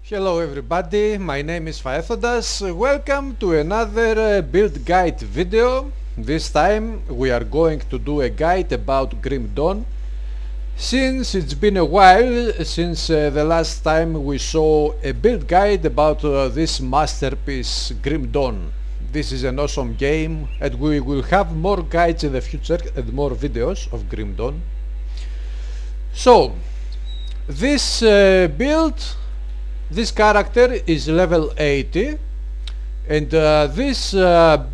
Hello everybody, my name is Faethodas. Welcome to another build guide video. This time we are going to do a guide about Grim Dawn. Since it's been a while since the last time we saw a build guide about this masterpiece Grim Dawn. This is an awesome game and we will have more guides in the future and more videos of Grim Dawn. So, this this character is level 80 and this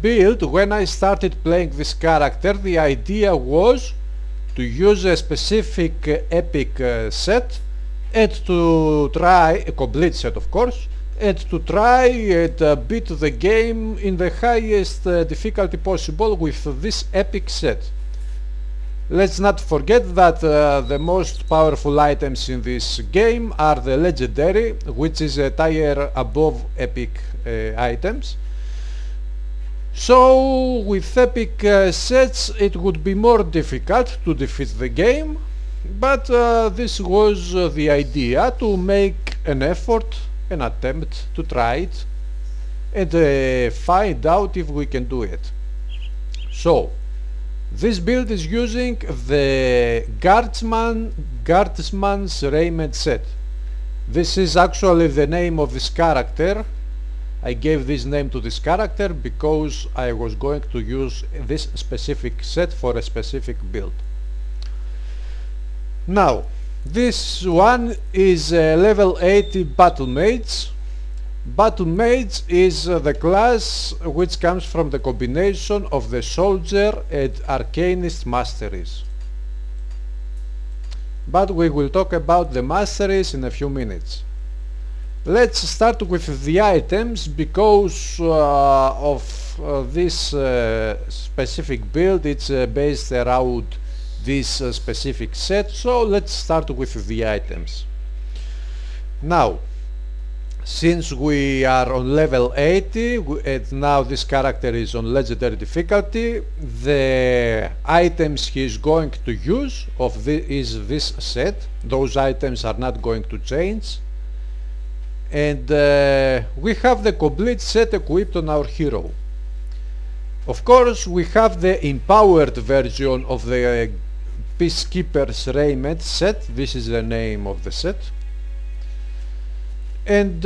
build, when I started playing this character, the idea was to use a specific epic set and to try a complete set, of course, and to try and beat the game in the highest difficulty possible with this epic set. Let's not forget that the most powerful items in this game are the legendary, which is a tier above epic items. So with epic sets it would be more difficult to defeat the game, but this was the idea, to make an effort, an attempt to try it and find out if we can do it. So this build is using the Guardsman's Raiment set. This is actually the name of this character. I gave this name to this character because I was going to use this specific set for a specific build. Now, this one is level 80 Battlemage. Battlemage is the class which comes from the combination of the Soldier and Arcanist masteries. But we will talk about the masteries in a few minutes. Let's start with the items because of this specific build. It's based around this specific set, so let's start with the items. Now, since we are on level 80 and now this character is on legendary difficulty, the items he is going to use is this set. Those items are not going to change. And we have the complete set equipped on our hero. Of course, we have the empowered version of the Peacekeeper's Raiment set. This is the name of the set. And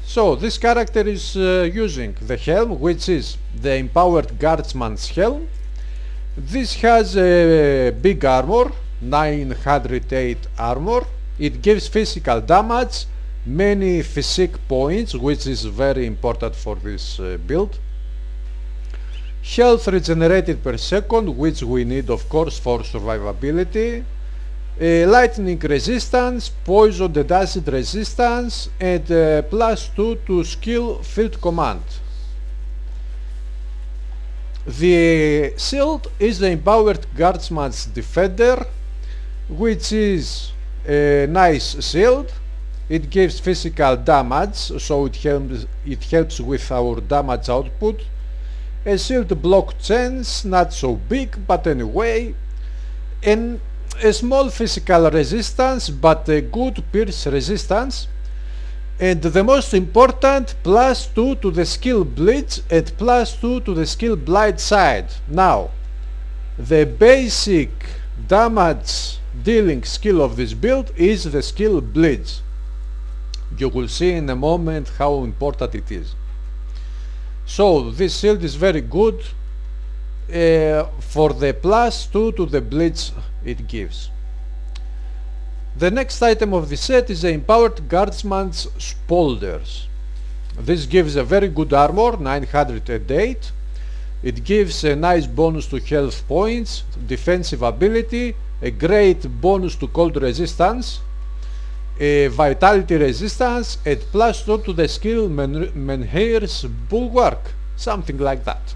so this character is using the helm, which is the empowered Guardsman's helm. This has a big armor, 908 armor. It gives physical damage, many physique points, which is very important for this build. Health regenerated per second, which we need of course for survivability. Lightning resistance, poison and acid resistance, and +2 to skill field command. The shield is the empowered Guardsman's Defender, which is a nice shield. It gives physical damage, so it helps with our damage output. A shield block chance, not so big, but anyway. And a small physical resistance, but a good pierce resistance. And the most important, +2 to the skill Blitz and +2 to the skill Blind Side. Now, the basic damage dealing skill of this build is the skill Blitz. You will see in a moment how important it is. So this shield is very good for the +2 to the Blitz it gives. The next item of the set is the empowered Guardsman's Spolders. This gives a very good armor, 908. It gives a nice bonus to health points, defensive ability, a great bonus to cold resistance, a vitality resistance, and +2 to the skill Menhir's Bulwark, something like that.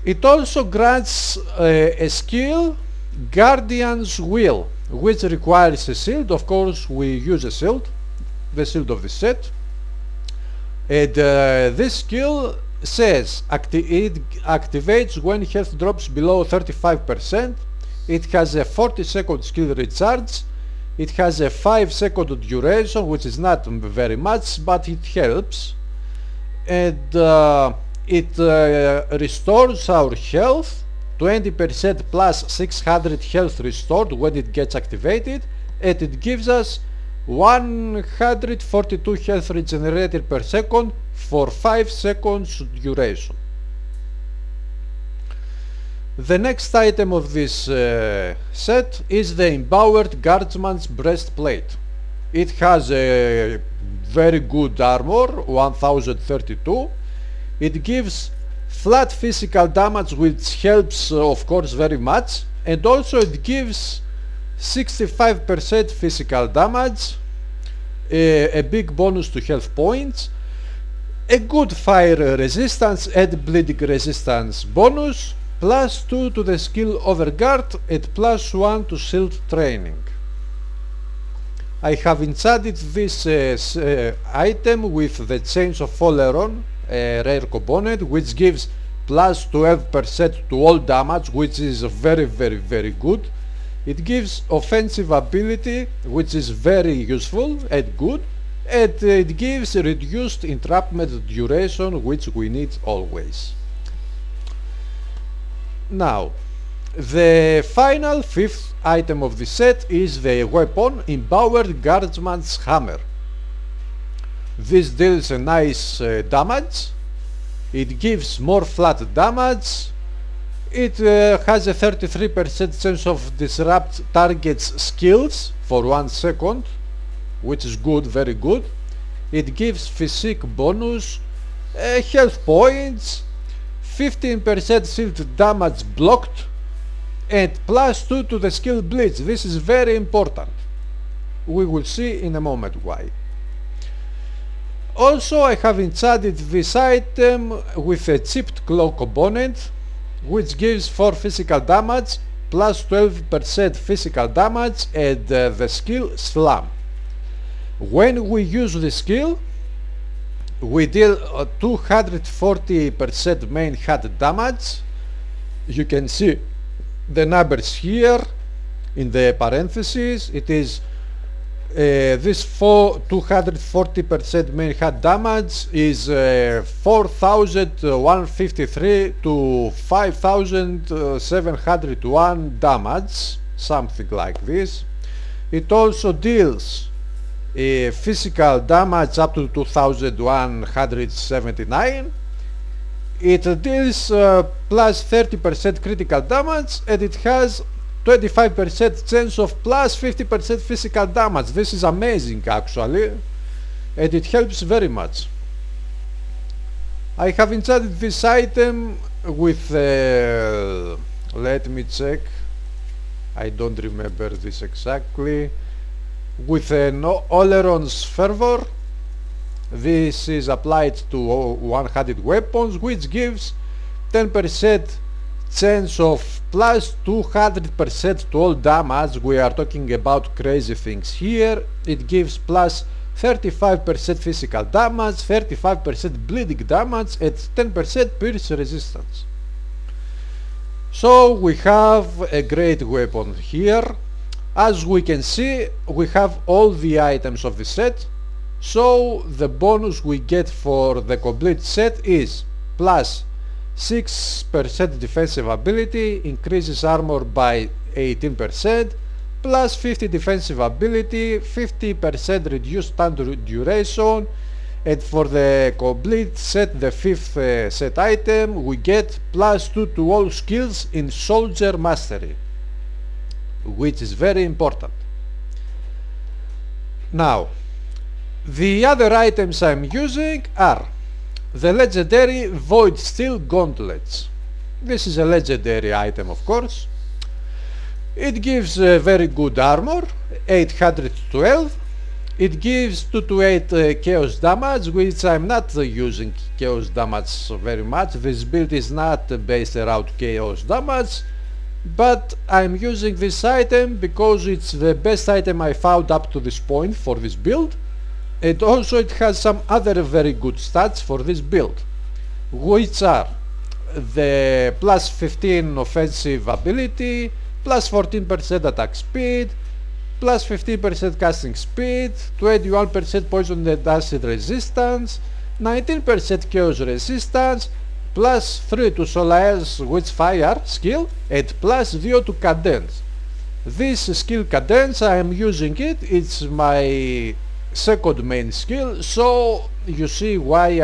It also grants a skill Guardian's Will, which requires a shield. Of course we use a shield, the shield of the set. And this skill says it activates when health drops below 35%. It has a 40-second skill recharge It has a 5-second duration, which is not very much, but it helps. And it restores our health, 20% plus 600 health restored when it gets activated, and it gives us 142 health regenerated per second for 5 seconds duration. The next item of this set is the Empowered Guardsman's Breastplate. It has a very good armor, 1032. It gives flat physical damage, which helps of course very much, and also it gives 65% physical damage, a big bonus to health points, a good fire resistance and bleeding resistance bonus, +2 to the skill Overguard and +1 to shield training. I have enchanted this item with the Chains of Oleron, a rare component, which gives +12% to all damage, which is very good. It gives offensive ability, which is very useful and good, and it gives reduced entrapment duration, which we need always. Now, the final 5th item of the set is the weapon Empowered Guardsman's Hammer. This deals a nice damage. It gives more flat damage. It has a 33% chance of disrupt target's skills for 1 second, which is good, very good. It gives physique bonus, health points, 15% shield damage blocked, and +2 to the skill Blitz. This is very important. We will see in a moment why. Also, I have enchanted this item with a chipped claw component, which gives 4 physical damage, +12% physical damage, and the skill Slam. When we use the skill, we deal 240% main hit damage. You can see the numbers here in the parentheses. It is this 240% main hit damage is 4153 to 5701 damage, something like this. It also deals physical damage up to 2179. It deals +30% critical damage, and it has 25% chance of +50% physical damage. This is amazing actually, and it helps very much. I have enchanted this item with let me check, I don't remember this exactly, with an Oleron's Fervor. This is applied to one-handed weapons, which gives 10% chance of +200% to all damage. We are talking about crazy things here. It gives +35% physical damage, 35% bleeding damage, and 10% pierce resistance. So we have a great weapon here. As we can see, we have all the items of the set, so the bonus we get for the complete set is +6% defensive ability, increases armor by 18%, +50 defensive ability, 50% reduced time duration, and for the complete set, the 5th set item, we get +2 to all skills in Soldier Mastery, which is very important. Now, the other items I'm using are the legendary Void Steel Gauntlets. This is a legendary item, of course. It gives very good armor, 812. It gives 2 to 8 chaos damage, which I'm not using chaos damage very much. This build is not based around chaos damage, but I'm using this item because it's the best item I found up to this point for this build, and also it has some other very good stats for this build, which are the +15 offensive ability, +14% attack speed, plus 15% casting speed, 21% poison and acid resistance, 19% chaos resistance, plus 3 to Solaer's Witchfire skill, and plus 2 to Cadence. This skill Cadence, I am using it, it's my second main skill, so you see why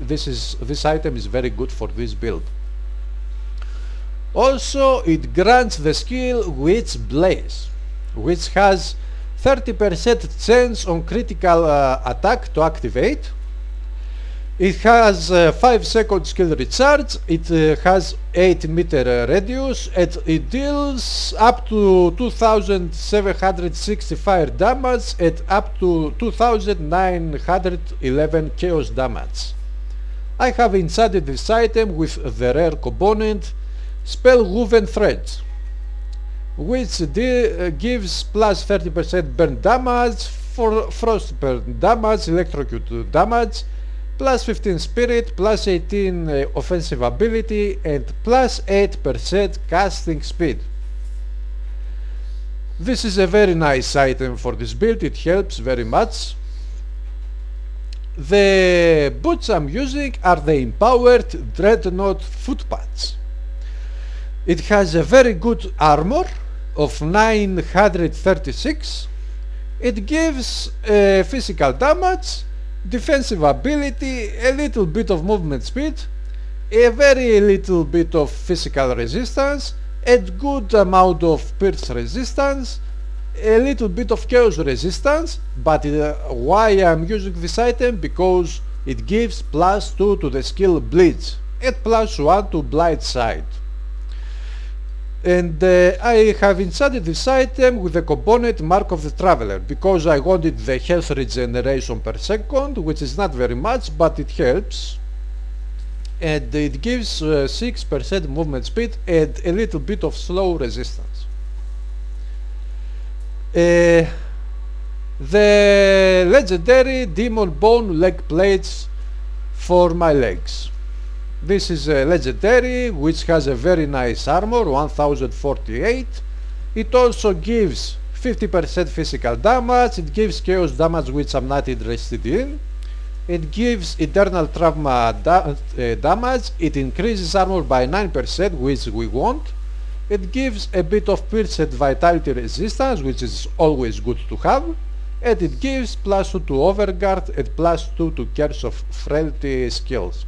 this item is very good for this build. Also, it grants the skill Witch Blaze, which has 30% chance on critical attack to activate. It has 5 second skill recharge, it has 8 meter radius, and it deals up to 2760 fire damage and up to 2911 chaos damage. I have enchanted this item with the rare component Spell Woven Threads, which gives plus 30% burn damage, for frost burn damage, electrocute damage, plus 15 spirit, plus 18 offensive ability, and plus 8% casting speed. This is a very nice item for this build, it helps very much. The boots I'm using are the Empowered Dreadnought Footpads. It has a very good armor of 936. It gives physical damage, defensive ability, a little bit of movement speed, a very little bit of physical resistance, a good amount of pierce resistance, a little bit of chaos resistance, but why I'm using this item? Because it gives plus 2 to the skill Blitz and plus 1 to Blight Side. And I have enchanted this item with the component Mark of the Traveler, because I wanted the health regeneration per second, which is not very much, but it helps. And it gives 6% movement speed and a little bit of slow resistance. The legendary Demon Bone leg plates for my legs. This is a legendary which has a very nice armor, 1048. It also gives 50% physical damage, it gives chaos damage which I'm not interested in. It gives eternal trauma damage, it increases armor by 9% which we want. It gives a bit of pierce and vitality resistance, which is always good to have. And it gives plus 2 to Overguard and plus 2 to Curse of Frailty skills.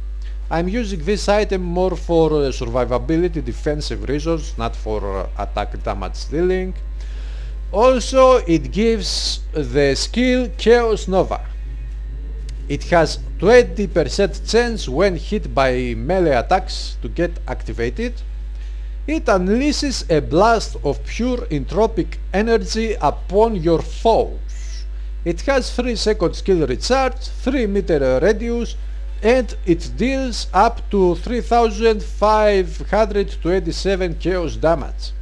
I'm using this item more for survivability defensive reasons, not for attack damage dealing. Also, it gives the skill Chaos Nova. It has 20% chance when hit by melee attacks to get activated. It unleashes a blast of pure entropic energy upon your foes. It has 3 second skill recharge, 3 meter radius, and it deals up to 3527 chaos damage.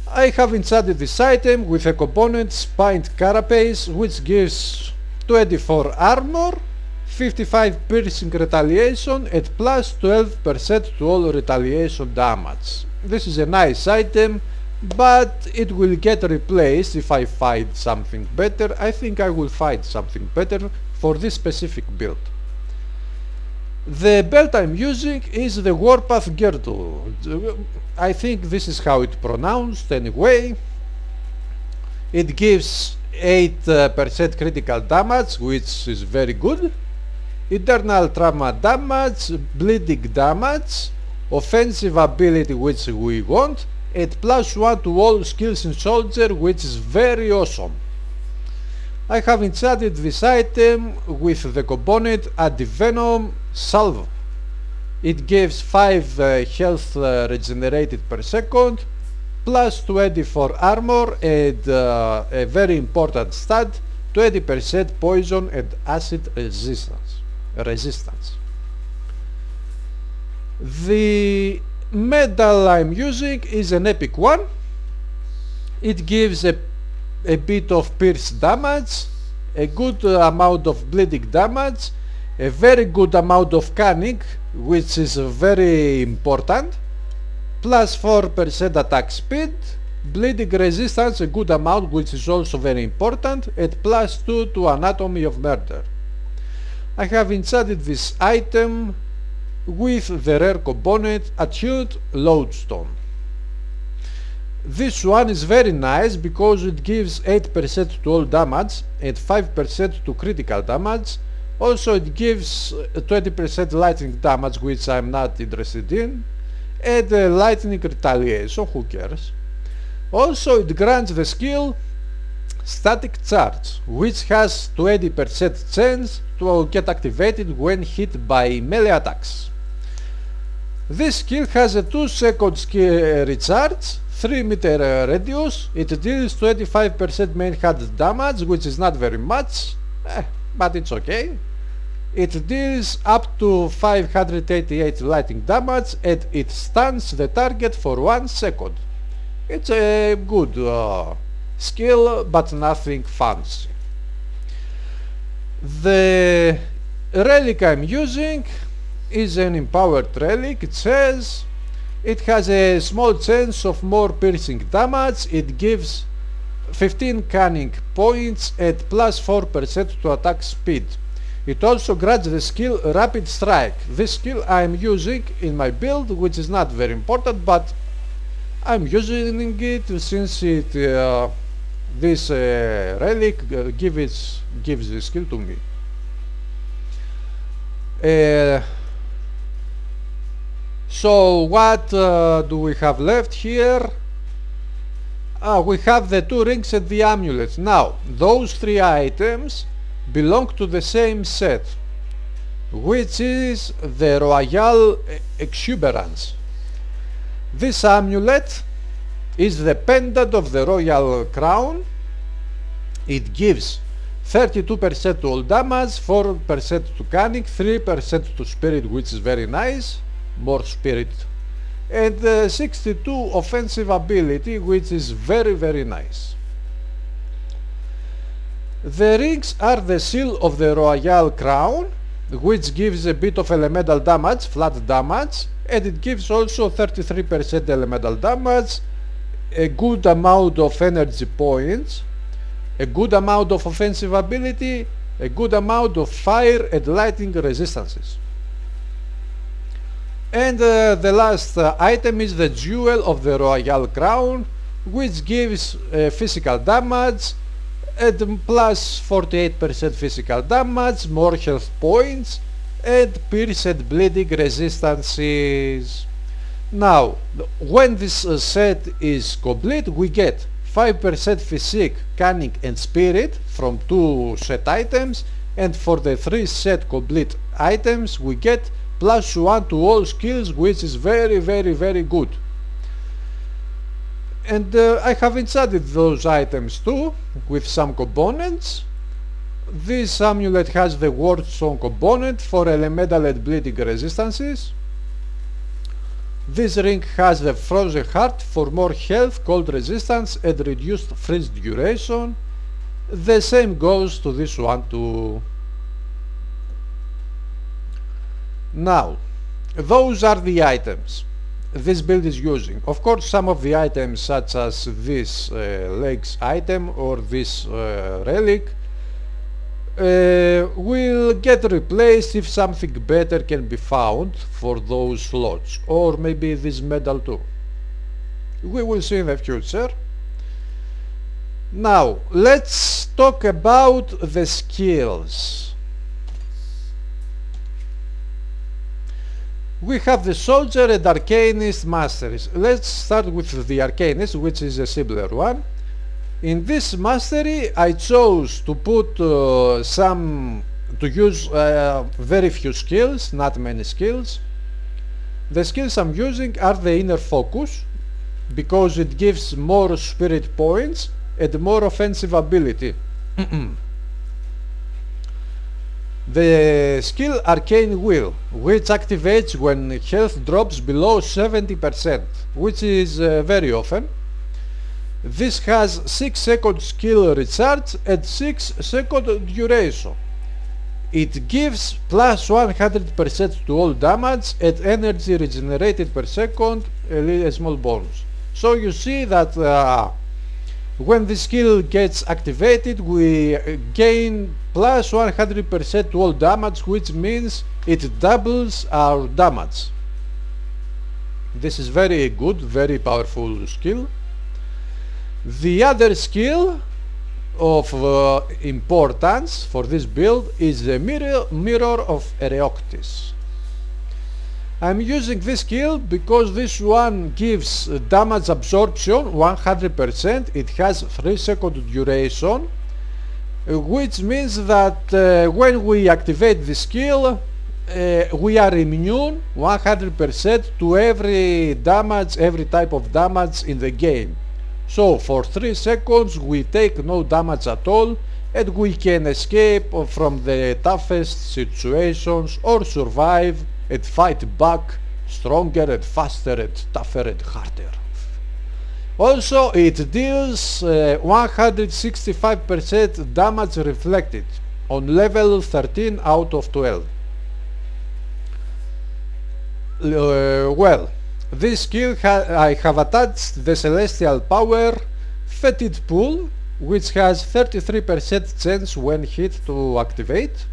I have enchanted this item with a component Spined Carapace, which gives 24 armor, 55 piercing retaliation and plus 12% to all retaliation damage. This is a nice item, but it will get replaced if I find something better. I think I will find something better for this specific build. The belt I'm using is the Warpath Girdle. I think this is how it's pronounced anyway. It gives 8% critical damage, which is very good. Eternal trauma damage, bleeding damage, offensive ability which we want, and plus 1 to all skills in soldier, which is very awesome. I have enchanted this item with the component Antivenom Salve. It gives 5 health regenerated per second, plus 20 for armor, and a very important stat, 20% poison and acid resistance. The medal I'm using is an epic one. It gives a bit of pierce damage, a good amount of bleeding damage, a very good amount of cunning, which is very important, plus 4% attack speed, bleeding resistance a good amount, which is also very important, and +2 to anatomy of murder. I have enchanted this item with the rare component attuned lodestone. This one is very nice because it gives 8% to all damage and 5% to critical damage. Also it gives 20% lightning damage, which I'm not interested in, and lightning retaliation, who cares. Also it grants the skill Static Charge, which has 20% chance to get activated when hit by melee attacks. This skill has a 2-second skill recharge, 3-meter radius. It deals 25% main hand damage, which is not very much, but it's okay. It deals up to 588 lightning damage and it stuns the target for 1 second. It's a good skill, but nothing fancy. The relic I'm using is an empowered relic. It says it has a small chance of more piercing damage. It gives 15 cunning points and +4% to attack speed. It also grants the skill Rapid Strike. This skill I am using in my build, which is not very important, but I'm using it since this relic gives the skill to me. So what do we have left here? We have the 2 rings and the amulet. Now those 3 items belong to the same set, which is the Royal Exuberance. This amulet is the pendant of the Royal Crown. It gives 32% to all damage, 4% to cunning, 3% to spirit, which is very nice, more spirit, and 62 offensive ability, which is very nice. The rings are the seal of the Royal Crown, which gives a bit of elemental damage, flat damage, and it gives also 33% elemental damage, a good amount of energy points, a good amount of offensive ability, a good amount of fire and lightning resistances. And the last item is the Jewel of the Royal Crown, which gives physical damage and plus 48% physical damage, more health points, and pierce and bleeding resistances. Now, when this set is complete, we get 5% physique, cunning and spirit from 2 set items, and for the 3 set complete items we get +1 to all skills, which is very good. And I have enchanted those items too with some components. This amulet has the Wardstone component for elemental and bleeding resistances. This ring has the Frozen Heart for more health, cold resistance and reduced freeze duration. The same goes to this one too. Now, those are the items this build is using. Of course, some of the items, such as this legs item or this relic, will get replaced if something better can be found for those slots, or maybe this medal too. We will see in the future. Now, let's talk about the skills. We have the Soldier and Arcanist masteries. Let's start with the Arcanist, which is a simpler one. In this mastery I chose to put use very few skills, not many skills. The skills I'm using are the Inner Focus, because it gives more spirit points and more offensive ability. The skill Arcane Will, which activates when health drops below 70%, which is very often. This has 6-second skill recharge and 6-second duration. It gives plus 100% to all damage and energy regenerated per second, a small bonus. So you see that when the skill gets activated, we gain plus 100% to all damage, which means it doubles our damage. This is very good, very powerful skill. The other skill of importance for this build is the Mirror of Ereoctis. I'm using this skill because this one gives damage absorption 100%. It has 3-second duration, which means that when we activate the skill, we are immune 100% to every damage, every type of damage in the game. So for 3 seconds we take no damage at all, and we can escape from the toughest situations or survive and fight back stronger and faster and tougher and harder. Also, it deals 165% damage reflected on level 13 out of 12. Well, this skill I have attached the Celestial Power Fetid Pool, which has 33% chance when hit to activate.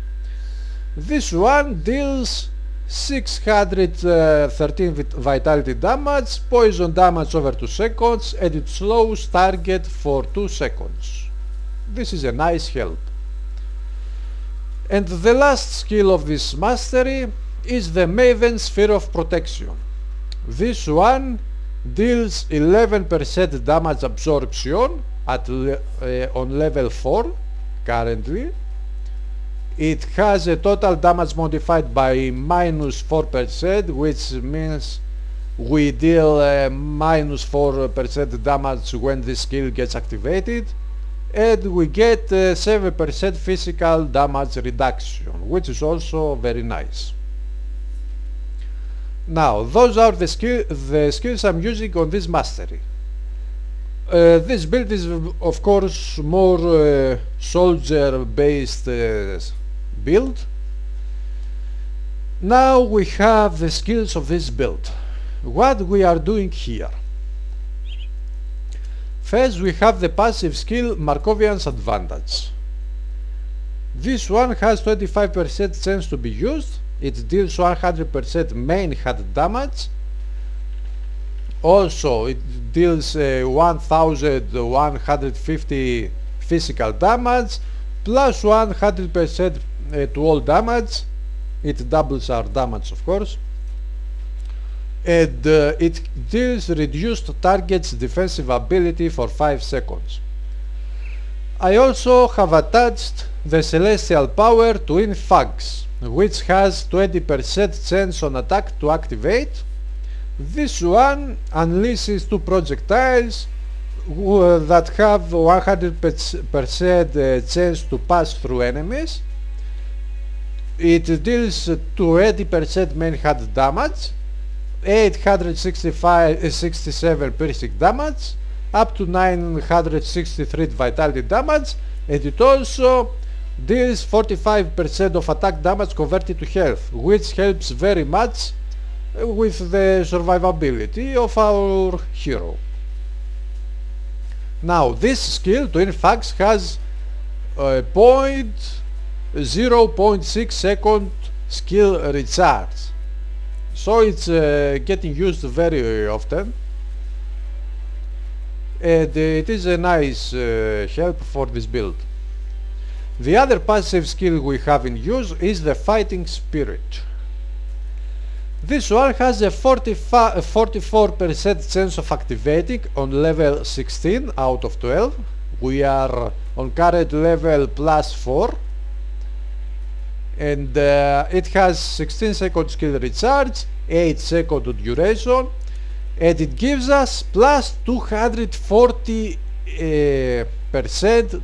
This one deals 613 vitality damage, poison damage over 2 seconds, and it slows target for 2 seconds. This is a nice help. And the last skill of this mastery is the Maven Sphere of Protection. This one deals 11% damage absorption on level 4 currently. It has a total damage modified by minus 4%, which means we deal minus 4% damage when this skill gets activated, and we get 7% physical damage reduction, which is also very nice. Now, those are the skills I'm using on this mastery. This build is of course more soldier based build. Now we have the skills of this build. What we are doing here. First we have the passive skill Markovian's Advantage. This one has 25% chance to be used. It deals 100% main HUD damage. Also it deals 1150 physical damage plus 100% to all damage. It doubles our damage of course. And it deals reduced target's defensive ability for 5 seconds. I also have attached the Celestial Power Twin Fags, which has 20% chance on attack to activate. This one unleashes 2 projectiles that have 100% chance to pass through enemies. It deals 20% main HUD damage, 867 piercing damage, up to 963 vitality damage, and it also deals 45% of attack damage converted to health, which helps very much with the survivability of our hero. Now this skill, Twin Fags, has 0.6 second skill recharge, so it's getting used very often, and it is a nice help for this build. The other passive skill we have in use is the Fighting Spirit. This one has a 44% chance of activating on level 16 out of 12. We are on current level plus 4. And it has 16 second skill recharge, 8 second duration, and it gives us plus 240%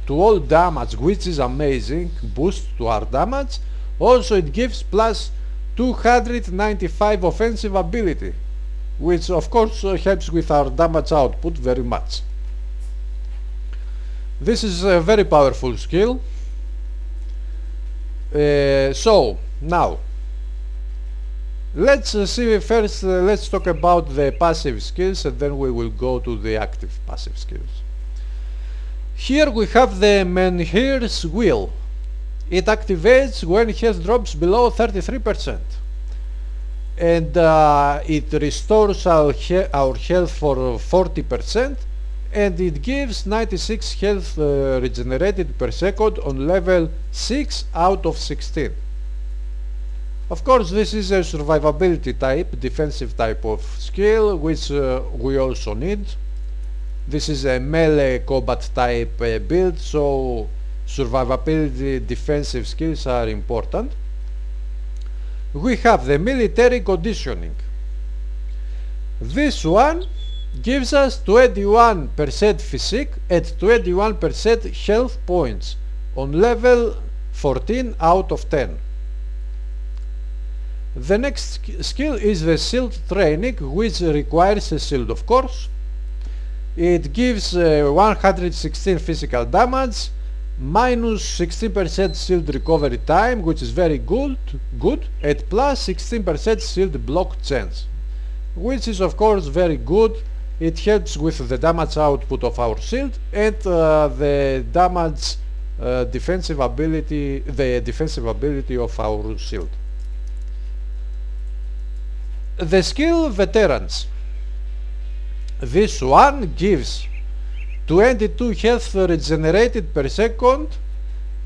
to all damage, which is amazing boost to our damage. Also it gives plus 295 offensive ability, which of course helps with our damage output very much. This is a very powerful skill. So now Let's see first, let's talk about the passive skills and then we will go to the active passive skills. Here we have the Menhir's Wheel. It activates when health drops below 33%. And it restores our health for 40%, and it gives 96 health regenerated per second on level 6 out of 16. Of course, this is a survivability type, defensive type of skill, which we also need. This is a melee combat type build, so survivability defensive skills are important. We have the military conditioning. This one gives us 21% physique and 21% health points on level 14 out of 10. The next skill is the shield training, which requires a shield, of course. It gives 116 physical damage, minus 16% shield recovery time, which is very good, and plus 16% shield block chance, which is of course very good. It helps with the damage output of our shield and the damage defensive ability of our shield. The skill Veterans. This one gives 22 health regenerated per second,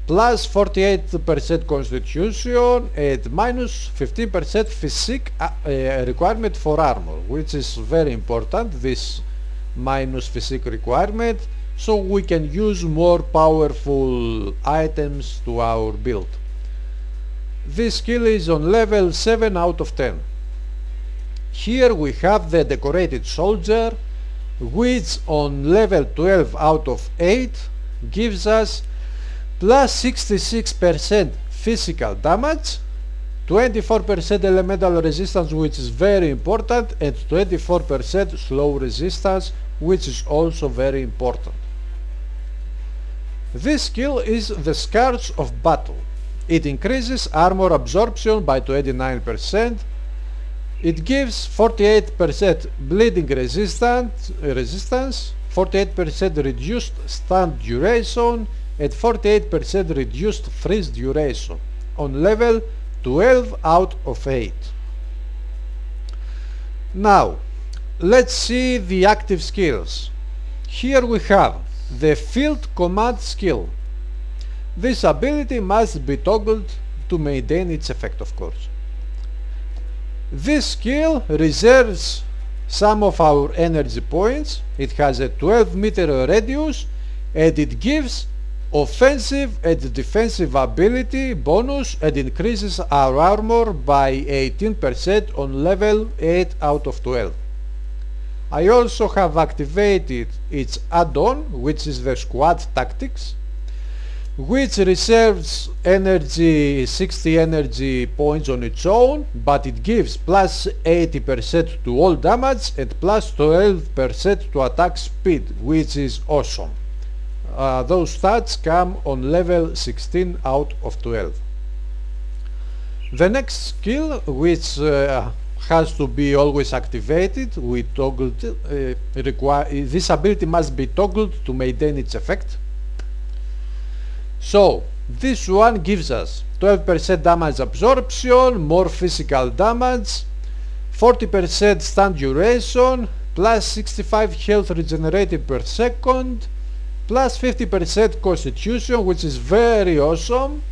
plus 48% constitution and minus 15% physique requirement for armor, which is very important, this minus physique requirement, so we can use more powerful items to our build. This skill is on level 7 out of 10. Here we have the Decorated Soldier, which on level 12 out of 8 gives us plus 66% physical damage, 24% elemental resistance, which is very important, and 24% slow resistance, which is also very important. This skill is the Scars of Battle. It increases armor absorption by 29%. It gives 48% bleeding resistance, 48% reduced stun duration, and 48% reduced freeze duration on level 12 out of 8. Now, let's see the active skills. Here we have the Field Command skill. This ability must be toggled to maintain its effect, of course. This skill reserves some of our energy points. It has a 12-meter radius and it gives offensive and defensive ability bonus and increases our armor by 18% on level 8 out of 12. I also have activated its add-on, which is the Squad Tactics, which reserves energy, 60 energy points on its own, but it gives plus 80% to all damage and plus 12% to attack speed, which is awesome. Those stats come on level 16 out of 12. The next skill, which has to be always activated, we toggled, this ability must be toggled to maintain its effect. So this one gives us 12% damage absorption, more physical damage, 40% stun duration, plus 65 health regenerated per second, plus 50% constitution, which is very awesome,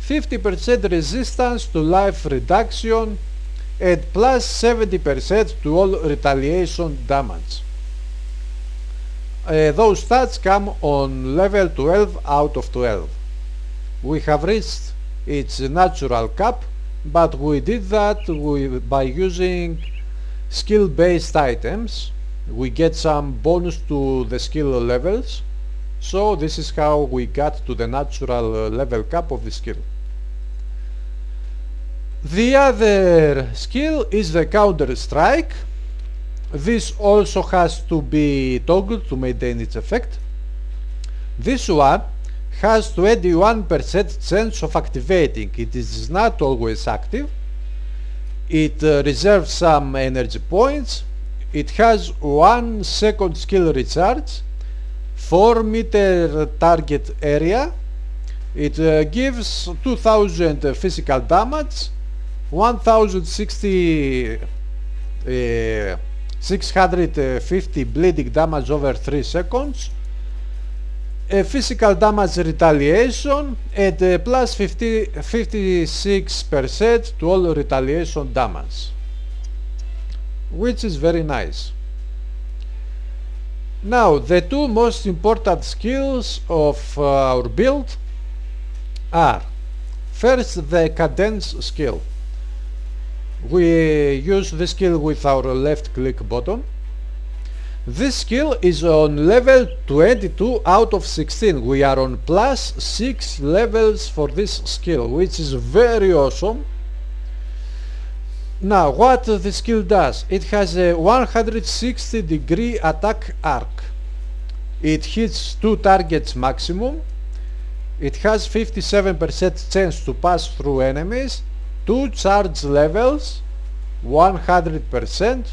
50% resistance to life reduction, and plus 70% to all retaliation damage. Those stats come on level 12 out of 12. We have reached its natural cap, but we did that by using skill-based items. We get some bonus to the skill levels, so this is how we got to the natural level cap of the skill. The other skill is the Counter Strike. This also has to be toggled to maintain its effect. This one has 21% chance of activating. It is not always active. It reserves some energy points. It has 1 second skill recharge, 4 meter target area. It gives 2000 physical damage, 650 bleeding damage over 3 seconds, physical damage retaliation, and plus 56% to all retaliation damage, which is very nice. Now, the two most important skills of our build are, first, the cadence skill. We use this skill with our left click button. This skill is on level 22 out of 16. We are on plus 6 levels for this skill, which is very awesome. Now, what the skill does, it has a 160-degree attack arc. It hits 2 targets maximum. It has 57% chance to pass through enemies, 2 charge levels, 100%,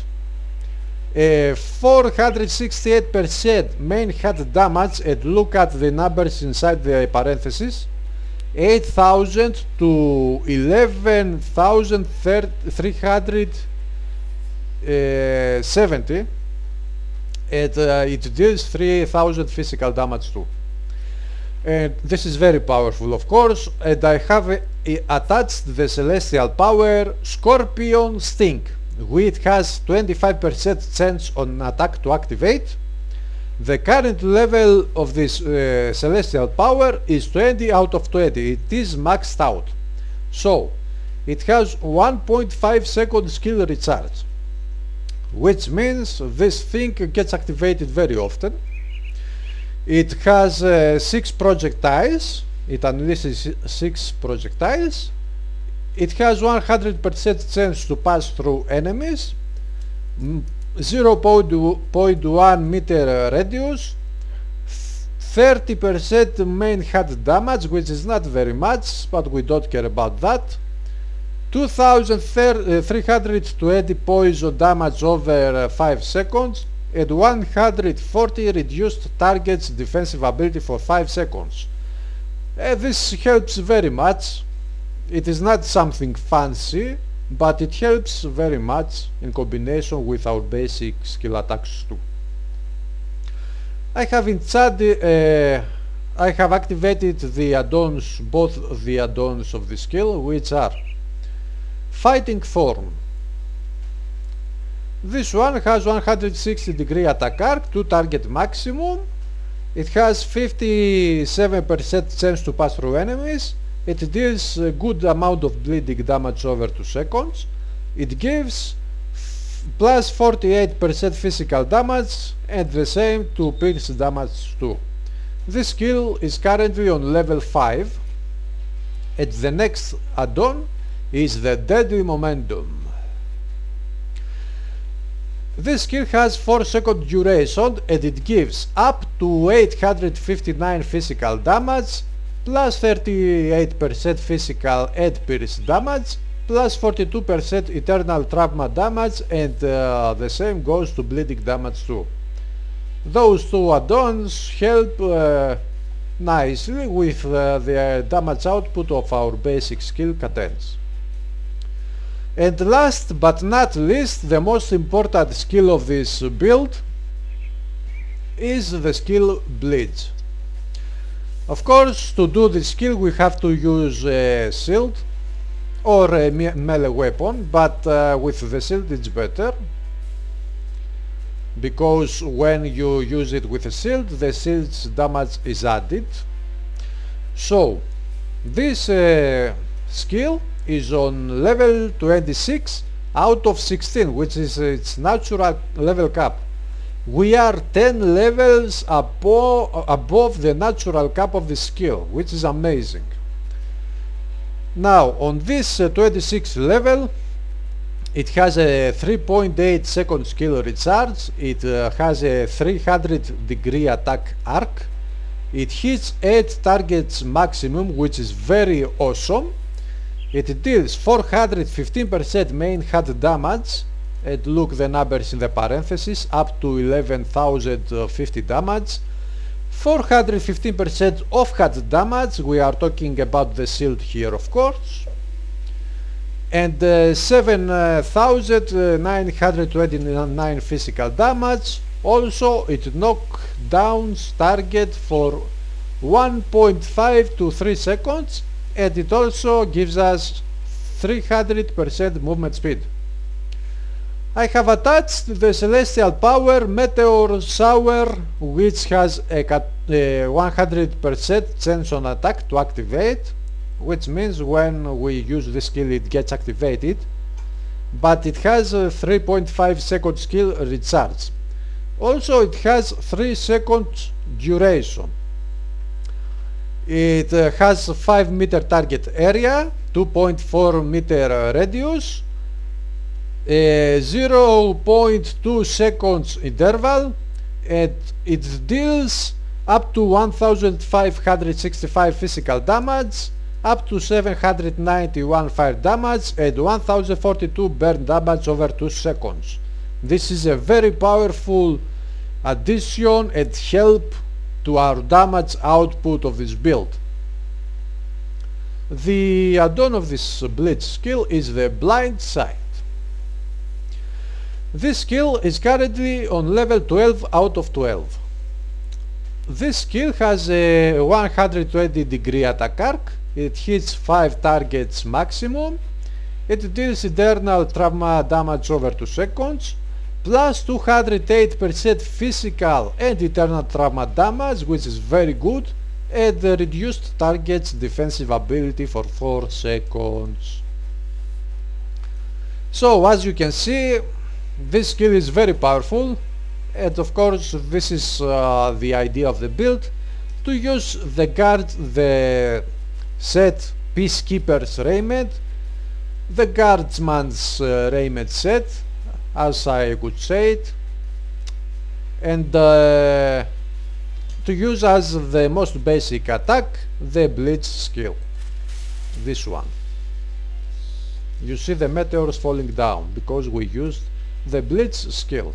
468% main head damage, and look at the numbers inside the parentheses, 8,000 to 11,370, and it deals 3,000 physical damage too. And this is very powerful, of course, and I have attached the celestial power Scorpion Sting, which has 25% chance on attack to activate. The current level of this celestial power is 20 out of 20. It is maxed out. So, it has 1.5 second skill recharge, which means this thing gets activated very often. It has 6 projectiles. It unleashes 6 projectiles. It has 100% chance to pass through enemies, 0.1 meter radius, 30% main head damage, which is not very much, but we don't care about that, 2320 poison damage over 5 seconds, and 140 reduced targets defensive ability for 5 seconds. This helps very much. It is not something fancy, but it helps very much in combination with our basic skill attacks too. I have activated the add-ons, both the add-ons of the skill, which are Fighting Form. This one has 160-degree attack arc, 2 target maximum. It has 57% chance to pass through enemies. It deals a good amount of bleeding damage over 2 seconds. It gives plus 48% physical damage and the same to pierce damage too. This skill is currently on level 5, and the next add-on is the Deadly Momentum. This skill has 4 second duration and it gives up to 859 physical damage, plus 38% physical and pierce damage, plus 42% eternal trauma damage, and the same goes to bleeding damage too. Those two add-ons help nicely with the damage output of our basic skill Cadence. And last but not least, the most important skill of this build is the skill Blitz. Of course, to do this skill we have to use a shield or a melee weapon, but with the shield it's better, because when you use it with a shield, the shield's damage is added. So this skill is on level 26 out of 16, which is its natural level cap. We are 10 levels above the natural cap of the skill, which is amazing. Now on this 26 level, it has a 3.8 second skill recharge, it has a 300-degree attack arc, it hits 8 targets maximum, which is very awesome. It deals 415% main HUD damage, and look the numbers in the parentheses, up to 11,050 damage. 415% off HUD damage, we are talking about the shield here of course, and 7,929 physical damage. Also it knockdowns target for 1.5 to 3 seconds, and it also gives us 300% movement speed. I have attached the Celestial Power Meteor Shower, which has a 100% chance on attack to activate, which means when we use this skill it gets activated, but it has a 3.5 second skill recharge. Also it has 3 seconds duration. It has 5 meter target area, 2.4 meter radius, 0.2 seconds interval, and it deals up to 1565 physical damage, up to 791 fire damage, and 1042 burn damage over 2 seconds. This is a very powerful addition and help to our damage output of this build. The add-on of this Blitz skill is the Blind Sight. This skill is currently on level 12 out of 12. This skill has a 120 degree attack arc, it hits 5 targets maximum, it deals internal trauma damage over 2 seconds, plus 208% physical and internal trauma damage, which is very good, and the reduced target's defensive ability for 4 seconds. So as you can see, this skill is very powerful, and of course this is the idea of the build, to use the set Peacekeeper's raiment, the Guardsman's raiment set, as I could say it, and to use as the most basic attack the Blitz skill, this one. You see the meteors falling down because we used the Blitz skill.